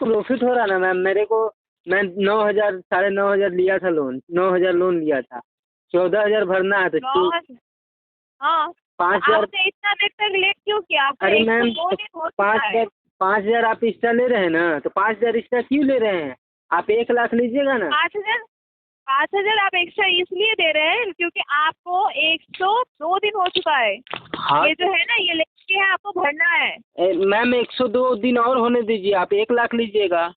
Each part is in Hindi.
प्रॉफिट हो रहा ना मैम मेरे को। मैं 9,000 9,500 लिया था लोन, 9,000 लोन लिया था, 14,000 भरना है तो हाँ, 5,000। आपने इतना देर तक लेट क्यों किया? आपने अरे मैम 102 दिन हो चुका पाँच है। हजार 5,000 आप एक्स्ट्रा ले रहे हैं ना, तो 5,000 एक्स्ट्रा क्यों ले रहे हैं? आप 1,00,000 लीजिएगा ना। 5,000 आप एक्स्ट्रा इसलिए दे रहे हैं क्योंकि आपको 102 दिन हो चुका है। हाँ ये जो है ना, ये लेट के है, आपको भरना है। मैम 102 दिन और होने दीजिए, आप 1,00,000 लीजिएगा।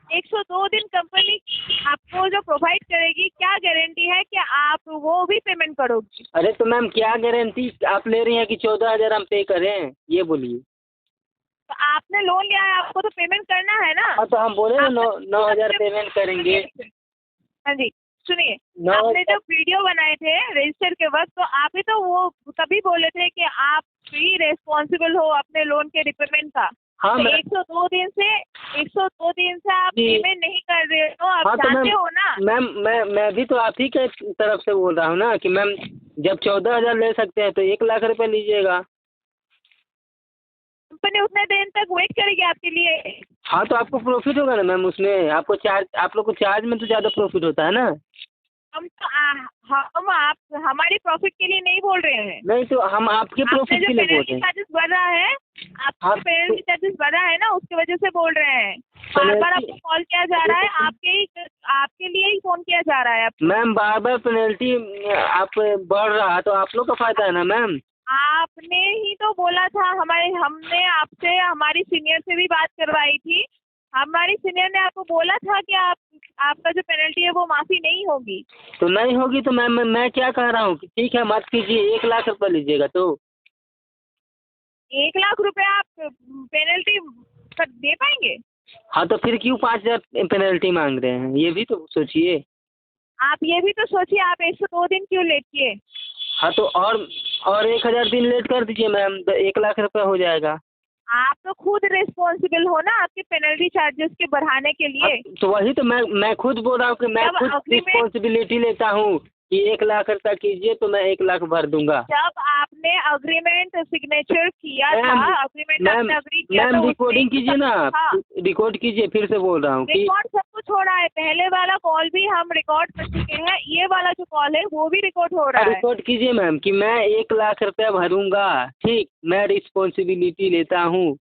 102 दिन कंपनी आपको जो प्रोवाइड करेगी, क्या गारंटी है कि आप वो भी पेमेंट करोगी? अरे तो मैम क्या गारंटी आप ले रही हैं कि 14,000 हम पे करें, ये बोलिए। तो आपने लोन लिया है, आपको तो पेमेंट करना है ना। हाँ तो हम बोले ना आपने 9,000 पेमेंट करेंगे। हाँ जी, सुनिए, 9,000। आपने जो वीडियो बनाए थे रजिस्टर के वक्त, तो आप ही तो वो तभी बोले थे कि आप ही रिस्पॉन्सिबल हो अपने लोन के रिपेमेंट का। हाँ तो मैं 102 दिन से आप जी। पेमेंट नहीं कर रहे हो, आप हाँ तो जानते हो ना। मैम मैं भी तो आप ही के तरफ से बोल रहा हूँ ना कि मैम जब 14,000 ले सकते हैं तो 1,00,000 रुपये लीजिएगा। कंपनी उतने दिन तक वेट करेगी आपके लिए। हाँ तो आपको प्रॉफिट होगा ना मैम, उसमें आपको चार्ज, आप लोग को चार्ज में तो ज़्यादा प्रॉफिट होता है ना। हम आप हमारी प्रॉफिट के लिए नहीं बोल रहे हैं। नहीं तो हम आपके आपने प्रॉफिट जो के लिए बोल रहे पेनल्टी हैं। चार्जेस भर रहा है, आपका आप पेनल्टी चार्जेस भरा है ना, उसकी वजह से बोल रहे हैं। बार बार पेनल्टी आपको कॉल किया जा रहा है, आपके लिए ही फोन किया जा रहा है। मैम बार बार पेनल्टी आप बढ़ रहा तो आप लोग का फायदा है ना मैम। आपने ही तो बोला था, हमने आपसे हमारी सीनियर से भी बात करवाई थी। हमारी सीनियर ने आपको बोला था कि आपका जो पेनल्टी है वो माफी नहीं होगी। तो नहीं होगी तो मैम मैं क्या कह रहा हूँ कि ठीक है मत कीजिए, 1,00,000 रुपये लीजिएगा तो। 1,00,000 रुपए आप पेनल्टी दे पाएंगे? हाँ तो फिर क्यों 5,000 पेनल्टी मांग रहे हैं, ये भी तो सोचिए। आप ये भी तो सोचिए, आप 102 दिन क्यों लेट किए? हाँ तो और 1,000 दिन लेट कर दीजिए मैम, तो 1,00,000 रुपये हो जाएगा। आप तो खुद रिस्पॉन्सिबल हो ना आपके पेनल्टी चार्जेस के बढ़ाने के लिए। तो वही तो मैं खुद बोल रहा हूँ कि मैं जब खुद अग्रीमेंट रिस्पॉन्सिबिलिटी लेता हूँ कि 1,00,000 रुपया कीजिए तो मैं 1,00,000 भर दूंगा। जब आपने अग्रीमेंट सिग्नेचर किया था, अग्रीमेंट मैम आपने अग्री किया मैम तो रिकॉर्डिंग उसमें कीजिए ना, हाँ, रिकॉर्ड कीजिए, फिर से बोल रहा हूँ कि रिकॉर्ड सब कुछ हो रहा है। पहले वाला कॉल भी हम रिकॉर्ड कर चुके हैं, ये वाला जो कॉल है वो भी रिकॉर्ड हो रहा है। रिकॉर्ड कीजिए मैम कि मैं 1,00,000 रुपया भरूंगा, ठीक, मैं रिस्पॉन्सिबिलिटी लेता हूँ।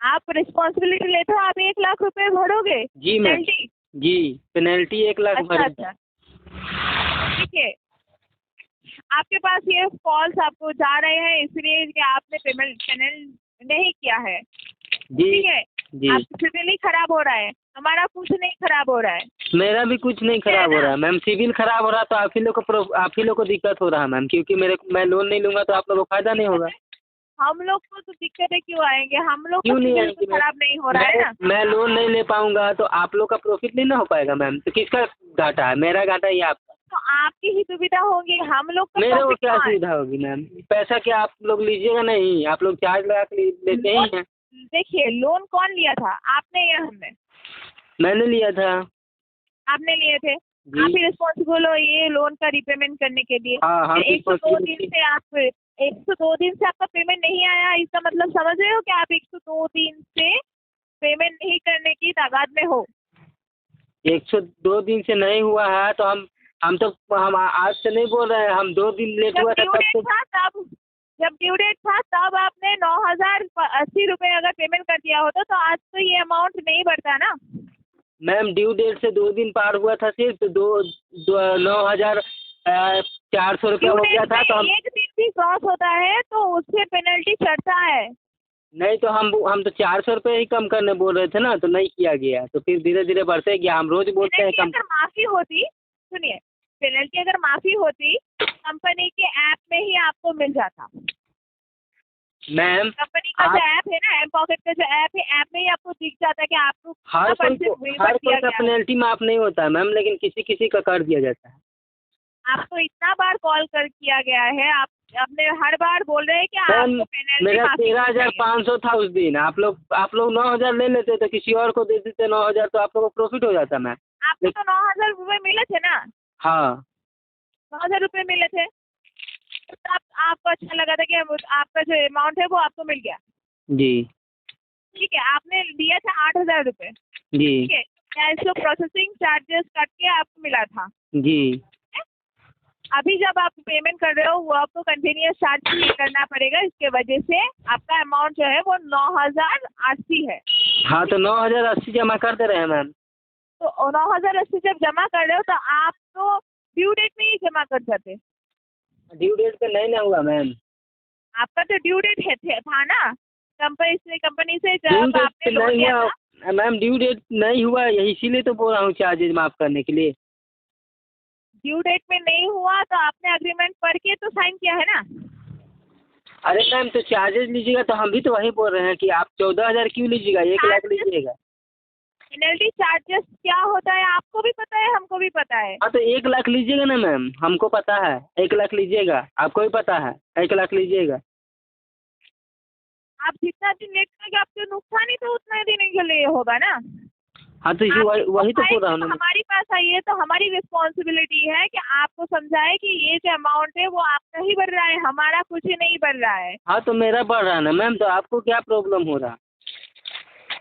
आप रिस्पॉन्सिबिलिटी लेते हो, आप 1,00,000 रुपए भरोगे जी मैम। पेनल्टी? जी पेनल्टी 1,00,000 अच्छा भरूंगा। अच्छा, ठीक है। आपके पास ये कॉल्स आपको जा रहे हैं इसलिए कि आपने पेमेंट नहीं किया है, जी ठीक है। जी। आपका सिविल ही खराब हो रहा है, हमारा कुछ नहीं खराब हो रहा है। मेरा भी कुछ नहीं खराब हो रहा है मैम, सिविल खराब हो रहा तो आप ही लोग को दिक्कत हो रहा है मैम, क्योंकि मैं लोन नहीं लूंगा तो आप लोगों को फायदा नहीं होगा। हम लोग को तो दिक्कतें क्यों आएंगे? हम लोग का क्यों नहीं सिविल आएंगी तो मैम? खराब नहीं हो रहा है ना। मैं लोन नहीं ले पाऊंगा तो आप लोग का प्रॉफिट नहीं ना हो पाएगा मैम, तो किसका घाटा है, मेरा घाटा या आपका? तो आपकी ही सुविधा होगी, हम लोग का मेरे को प्रॉफिट क्या कहाँ है? सुविधा होगी मैम? पैसा क्या आप लोग लीजिएगा नहीं, आप लोग चार्ज लगा के लेते ही हैं। देखिए, लोन कौन लिया था? आपने या हमने? मैंने लिया था। आपने लिए थे। जी। आप ही रिस्पॉन्सिबल हो ये लोन का रिपेमेंट करने के लिए। हाँ हाँ 102 दिन से आप 102 दिन से आपका पेमेंट नहीं आया, इसका मतलब समझ रहे हो कि आप 102 दिन से पेमेंट नहीं करने की तादाद में हो। 102 दिन से नहीं हुआ है तो हम आज से नहीं बोल रहे हैं, हम 2 दिन लेट जब हुआ था ड्यू तब डेट से। था तब जब ड्यू डेट था तब आपने 9,080 रुपए अगर पेमेंट कर दिया होता तो आज तो ये अमाउंट नहीं बढ़ता ना। मैम ड्यू डेट से 2 दिन पार हुआ था, सिर्फ तो 9,400 रुपया ड्यू हो गया डेट था तो में एक दिन भी क्रॉस होता है तो उससे पेनल्टी चढ़ता है। नहीं तो हम तो 400 रुपये ही कम करने बोल रहे थे ना, तो नहीं किया गया, तो फिर धीरे धीरे बढ़ते गया, हम रोज बोलते हैं पेनल्टी कम। अगर माफी होती, सुनिए, पेनल्टी अगर माफी होती कंपनी के ऐप में ही आपको मिल जाता। मैम कंपनी का जो ऐप है ना, एम पॉकेट का जो ऐप है, ऐप में ही आपको दिख जाता है कि आपको हर कोई वेवर किया का गया है। पेनल्टी माफ नहीं होता है मैम, लेकिन किसी किसी का कर दिया जाता है। आपको इतना बार कॉल कर किया गया है, आपने हर बार बोल रहे हैं कि मैम आपको पेनल्टी मेरा माफी होनी चाहिए। 13,500 था उस दिन, आप लोग 9,000 ले लेते तो किसी और को दे देते 9,000, तो आप लोगों को प्रॉफिट हो जाता मैम। आपको तो 9,000 रुपये मिले थे ना। हाँ 9,000 रुपये मिले थे तो आपको अच्छा लगा था कि आपका जो अमाउंट है वो आपको मिल गया। जी। ठीक है, आपने दिया था 8,000 रुपये, जी ठीक है, cash flow processing charges cut के आपको मिला था। जी। अभी जब आप पेमेंट कर रहे हो वो आपको कंटिन्यूस चार्ज पे करना पड़ेगा, इसके वजह से आपका अमाउंट जो है वो 9,080 है। हाँ तो 9,080 जमा कर दे रहे हैं मैम। तो 9,080 जब जमा कर रहे हो तो आप तो ड्यू डेट में ही जमा कर सकते। ड्यू डेट पे नहीं ना हुआ मैम। आपका तो ड्यू डेट था ना, कंपनी से ड्यू जब डेट आपने पे लोन नहीं लिया था। हुआ मैम, ड्यू डेट नहीं हुआ, यही इसीलिए तो बोल रहा हूँ चार्जेज माफ़ करने के लिए। ड्यू डेट में नहीं हुआ तो आपने अग्रीमेंट पढ़ के तो साइन किया है ना। अरे मैम तो चार्जेज लीजिएगा तो हम भी तो वही बोल रहे हैं कि आप 14,000 क्यों लीजिएगा, 1,00,000 लीजिएगा। पेनल्टी चार्जेस क्या होता है आपको भी पता है, हमको भी पता है। हाँ तो 1,00,000 लीजिएगा ना मैम, हमको पता है 1,00,000 लीजिएगा, आपको भी पता है 1,00,000 लीजिएगा। आप जितना दिन लेट करोगे आपको नुकसान ही तो उतना दिन के लिए होगा ना। हाँ तो इसी वही तो बोल रहा हूँ ना। हमारी पास आइए तो हमारी रिस्पॉन्सिबिलिटी है कि आपको समझाए कि ये जो अमाउंट है वो आपका ही बढ़ रहा है, हमारा कुछ ही नहीं बढ़ रहा है। हाँ तो मेरा बढ़ रहा है ना मैम, तो आपको क्या प्रॉब्लम हो रहा?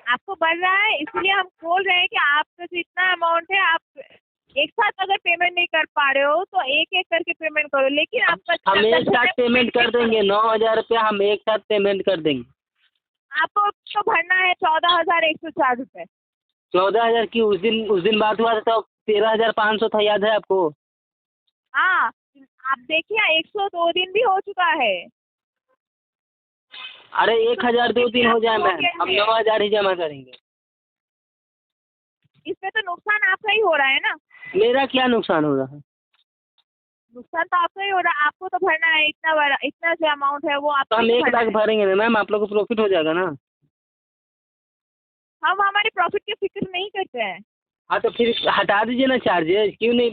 आपको बढ़ रहा है इसलिए हम बोल रहे हैं कि आपका जितना अमाउंट है आप एक साथ अगर पेमेंट नहीं कर पा रहे हो तो एक एक करके पेमेंट करो, लेकिन आप हम एक साथ पेमेंट कर देंगे, 9,000 रुपया हम एक साथ पेमेंट कर देंगे। आपको तो भरना है 14,104 रुपये। 14,000 की उस दिन बात हुआ था तो 13,500 था, याद है आपको? हाँ, आप देखिए 102 दिन भी हो चुका है। अरे 1,000 2 दिन हो जाए मैम, हम 9,000 ही जमा करेंगे। इसमें तो नुकसान आपका ही हो रहा है ना। मेरा क्या नुकसान हो रहा है? नुकसान तो आपका ही हो रहा है, आपको तो भरना है इतना बड़ा, इतना जो अमाउंट है वो तो आपको हम ही 1,00,000 भरना है। भरेंगे ना मैम, आप लोग को प्रॉफिट हो जाएगा ना। हम हमारे प्रॉफिट की फिक्र नहीं करते हैं। हाँ तो फिर हटा दीजिए ना चार्जेस, क्यों नहीं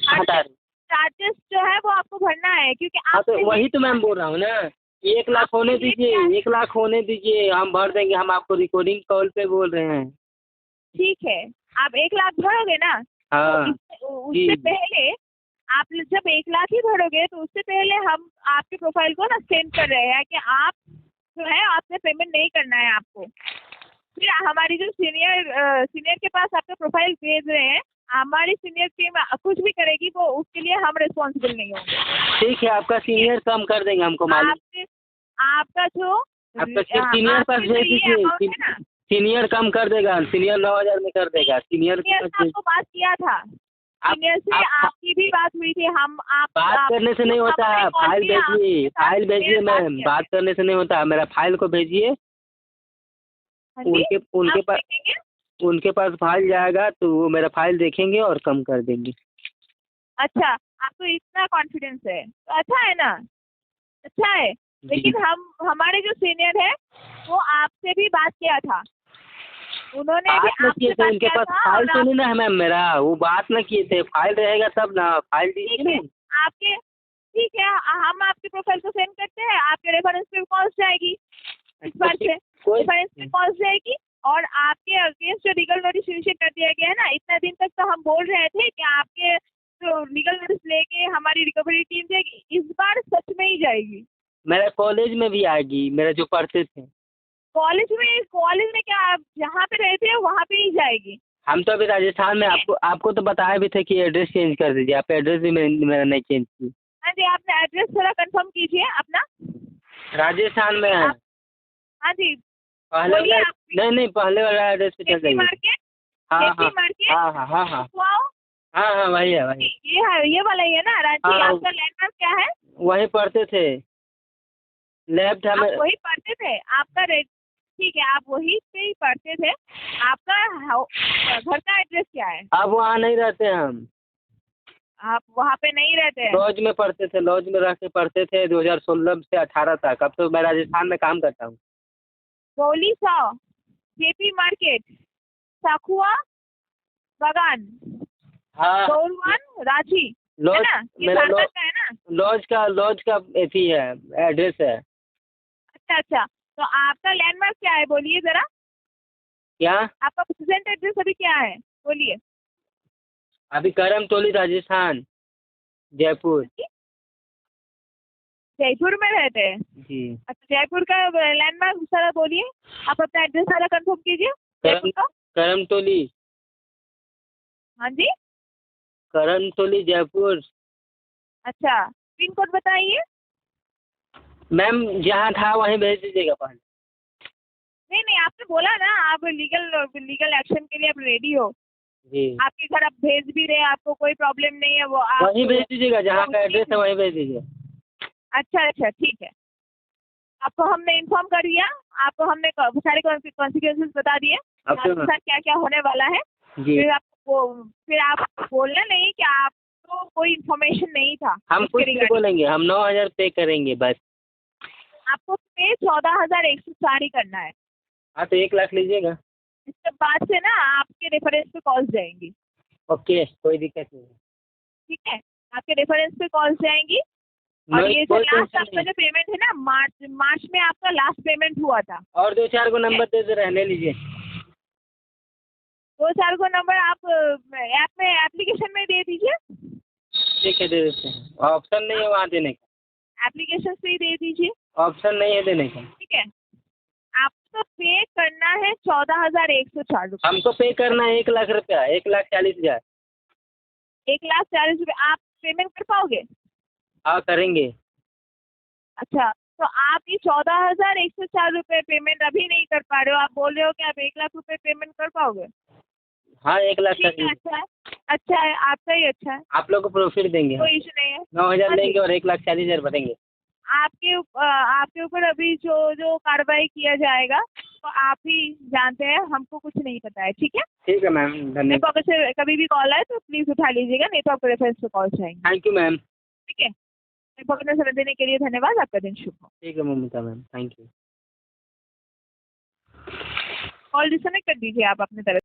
हटा रहे? चार्जेस जो है वो आपको भरना है क्योंकि हाँ आप तो वही तो मैम बोल रहा हूँ ना, 1,00,000 होने दीजिए, 1,00,000 होने दीजिए, हम भर देंगे, हम आपको रिकॉर्डिंग कॉल पे बोल रहे हैं। ठीक है, आप 1,00,000 भरोगे ना। हाँ तो उससे पहले आप जब 1,00,000 ही भरोगे तो उससे पहले हम आपके प्रोफाइल को ना सेंड कर रहे हैं कि आप जो है आपने पेमेंट नहीं करना है आपको। फिर हमारी जो सीनियर के पास आपका प्रोफाइल भेज रहे हैं, हमारी सीनियर टीम कुछ भी करेगी वो उसके लिए हम रिस्पॉन्सिबल नहीं होंगे। ठीक है, आपका सीनियर कम कर देंगे, हमको मालूम। आपका जो आपका सीनियर पास भेज दीजिए, सीनियर कम कर देगा, सीनियर 9,000 में कर देगा। सीनियर से आपको बात किया था, सीनियर से आपकी भी बात हुई थी। बात करने से नहीं होता है, फाइल भेजिए, फाइल भेजिए मैम, बात करने से नहीं होता है, मेरा फाइल को भेजिए। उनके पास फाइल जाएगा तो वो मेरा फाइल देखेंगे और कम कर देंगे। अच्छा, आपको इतना कॉन्फिडेंस है तो अच्छा है ना, अच्छा है। लेकिन हमारे जो सीनियर है वो आपसे भी बात किया था, उन्होंने भी आपसे बात उनके किया पास था। फाइल तो नहीं ना है मैम मेरा, वो बात ना किए थे, फाइल रहेगा तब ना, फाइल दीजिए ना आपके। ठीक है, हम आपके प्रोफाइल को सेंड करते हैं, आपके रेफरेंस पे पहुंच जाएगी, इस बार से रेफरेंस पे पहुंच जाएगी। और आपके अगेंस्ट जो लीगल नोटिस इशू कर दिया गया है ना, इतना दिन तक तो हम बोल रहे थे कि आपके जो लीगल नोटिस लेके हमारी रिकवरी टीम जाएगी, इस बार सच में ही जाएगी। मेरा कॉलेज में भी आएगी, मेरा जो पढ़ते थे कॉलेज में क्या, आप जहाँ पे रहते हो वहाँ पे ही जाएगी। हम तो अभी राजस्थान में, आपको तो बताया भी था कि एड्रेस चेंज कर दीजिए, आप एड्रेस भी मेरा नहीं चेंज की। हाँ जी, आपने एड्रेस थोड़ा कंफर्म कीजिए अपना। राजस्थान में है। हाँ जी, पहले नहीं पहले वाला एड्रेस पे चल जाइए। मार्केट। हाँ वही है, वही ये वाला ही है ना रांची। आपका लैंडमार्क क्या है? वहीं पढ़ते थे, लेफ्ट हमें वही पढ़ते थे आपका ठीक है, आप वही पे ही पढ़ते थे। आपका घर का एड्रेस क्या है? अब वहाँ नहीं रहते हम, आप वहाँ पे नहीं रहते हैं। लॉज में पढ़ते थे, लॉज में रह के पढ़ते थे 2016 से 18 तक। अब तो मैं राजस्थान में काम करता हूँ। गोली 100 जेपी मार्केट, साखुआ बागान, हाँ रांची। लॉज मेरा लॉज का एथी है, एड्रेस है। अच्छा, तो आपका लैंडमार्क क्या है बोलिए जरा। क्या आपका प्रेजेंट एड्रेस अभी क्या है बोलिए? अभी करमतोली राजस्थान, जयपुर। जयपुर में रहते हैं? जी। अच्छा, जयपुर का लैंडमार्क सारा बोलिए, आप अपना एड्रेस सारा कंफर्म कीजिए जयपुर का। करमतोली। हाँ जी, करमतोली जयपुर। अच्छा, पिन कोड बताइए। मैम जहाँ था वहीं भेज दीजिएगा पहले। नहीं नहीं, आपने बोला ना आप लीगल एक्शन के लिए आप रेडी हो। जी। आपके घर आप भेज भी रहे हैं, आपको कोई प्रॉब्लम नहीं है, वो आप वहीं भेज दीजिएगा जहाँ का एड्रेस है वहीं भेज दीजिए। अच्छा अच्छा, ठीक है। आपको हमने इन्फॉर्म कर दिया, आपको हमने सारे कॉन्सिक्वेंसेस बता दिए Okay, आपके साथ क्या क्या होने वाला है। जी। फिर आप बोलना नहीं कि आपको कोई इन्फॉर्मेशन नहीं था। हम इसके कुछ नहीं regarding। बोलेंगे, हम 9,000 पे करेंगे बस। आपको पे 14,104 ही करना है। हाँ तो 1 लाख लीजिएगा। इसके बाद से ना आपके रेफरेंस पे कॉल्स जाएंगी। ओके, कोई दिक्कत नहीं। ठीक है, आपके रेफरेंस पे कॉल्स जाएंगी। और नहीं, ये जो कोई लास्ट टेंशन आपका नहीं। जो पेमेंट है ना, मार्च में आपका लास्ट पेमेंट हुआ था। और 2-4 को नंबर दे दे रहने लीजिए। 2-4 को नंबर आप ऐप में एप्लीकेशन में दे दीजिए। ठीक है, दे देते हैं। ऑप्शन नहीं है वहाँ देने का। एप्लीकेशन से ही दे दीजिए। ऑप्शन नहीं है देने का। ठीक है, आपको पे करना है 14,104 रुपये। हमको पे करना है 1 लाख रुपया, 1,40,000। 1,40,000 रुपये आप पेमेंट कर पाओगे? हाँ करेंगे। अच्छा, तो आप ये 14,104 रुपये पेमेंट अभी नहीं कर पा रहे हो, आप बोल रहे हो कि आप 1 लाख रुपये पेमेंट कर पाओगे? हाँ 1 लाख ठीक है, अच्छा है, अच्छा है, आपका ही अच्छा है, आप लोग को प्रॉफिट देंगे। कोई इशू नहीं है। 9,000 हाँ जी। लेंगे और 1,40,000 भरेंगे। आपके ऊपर अभी जो कार्रवाई किया जाएगा तो आप ही जानते हैं, हमको कुछ नहीं पता है। ठीक है, ठीक है मैम, मेरे धन्यवाद। को अगर से कभी भी कॉल आए तो प्लीज़ उठा लीजिएगा, नहीं तो आपको रेफरेंस पे कॉल जाएंगे। Thank you ma'am. ठीक है, मेरे को अपना समय देने के लिए धन्यवाद। आपका दिन शुभ हो। ठीक है Mamta ma'am, thank you. Call disconnect कर दीजिए आप अपने तरफ।